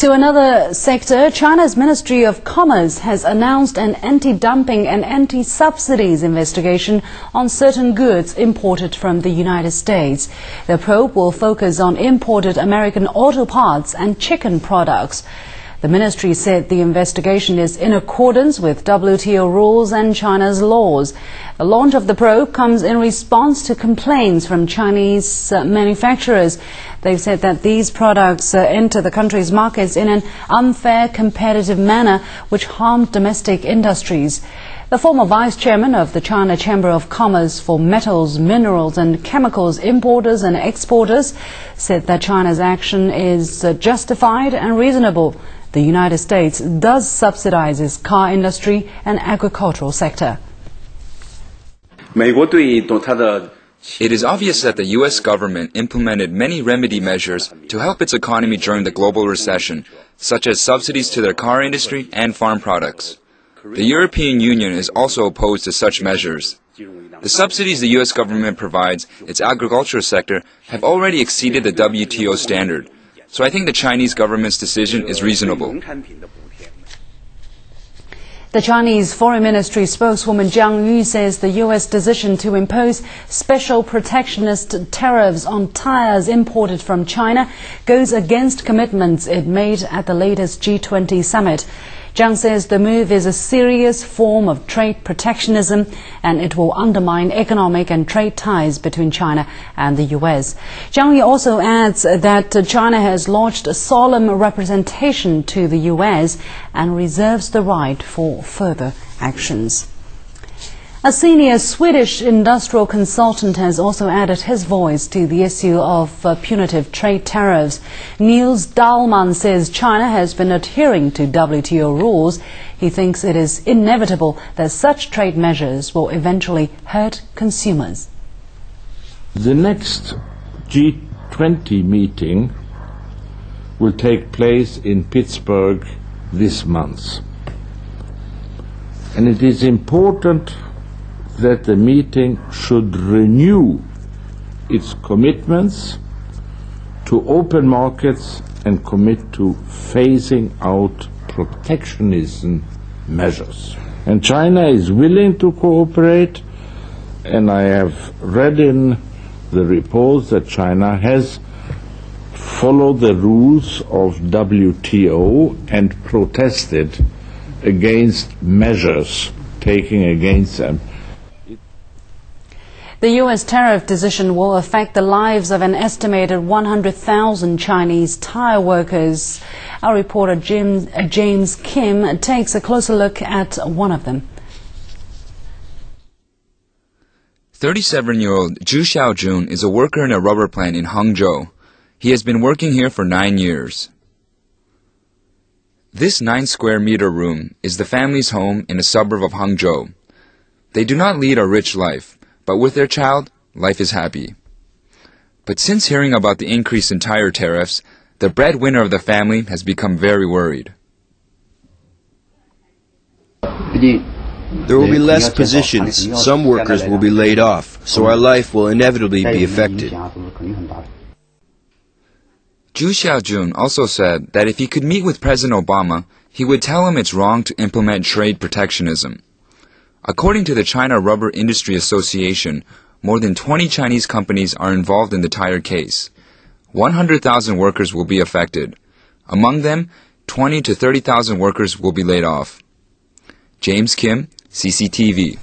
To another sector, China's Ministry of Commerce has announced an anti-dumping and anti-subsidies investigation on certain goods imported from the United States. The probe will focus on imported American auto parts and chicken products. The ministry said the investigation is in accordance with WTO rules and China's laws. The launch of the probe comes in response to complaints from Chinese manufacturers. They've said that these products enter the country's markets in an unfair competitive manner which harm domestic industries. The former vice chairman of the China Chamber of Commerce for Metals, Minerals and Chemicals Importers and Exporters said that China's action is justified and reasonable. The United States does subsidize its car industry and agricultural sector. It is obvious that the U.S. government implemented many remedy measures to help its economy during the global recession, such as subsidies to their car industry and farm products. The European Union is also opposed to such measures. The subsidies the U.S. government provides its agricultural sector have already exceeded the WTO standard, so I think the Chinese government's decision is reasonable. The Chinese Foreign Ministry spokeswoman Jiang Yu says the U.S. decision to impose special protectionist tariffs on tires imported from China goes against commitments it made at the latest G20 summit. Jiang says the move is a serious form of trade protectionism and it will undermine economic and trade ties between China and the U.S. Jiang Yu also adds that China has lodged a solemn representation to the U.S. and reserves the right for further actions. A senior Swedish industrial consultant has also added his voice to the issue of punitive trade tariffs. Niels Dahlman says China has been adhering to WTO rules. He thinks it is inevitable that such trade measures will eventually hurt consumers. The next G20 meeting will take place in Pittsburgh this month. And it is important that the meeting should renew its commitments to open markets and commit to phasing out protectionism measures. And China is willing to cooperate, and I have read in the reports that China has followed the rules of WTO and protested against measures taken against them. The U.S. tariff decision will affect the lives of an estimated 100,000 Chinese tire workers. Our reporter James Kim takes a closer look at one of them. 37-year-old Zhu Xiaojun is a worker in a rubber plant in Hangzhou. He has been working here for 9 years. This 9-square-meter room is the family's home in a suburb of Hangzhou. They do not lead a rich life, but with their child, life is happy. But since hearing about the increase in tire tariffs, the breadwinner of the family has become very worried. There will be less positions, some workers will be laid off, so our life will inevitably be affected. Zhu Xiaojun also said that if he could meet with President Obama, he would tell him it's wrong to implement trade protectionism. According to the China Rubber Industry Association, more than 20 Chinese companies are involved in the tire case. 100,000 workers will be affected. Among them, 20 to 30,000 workers will be laid off. James Kim, CCTV.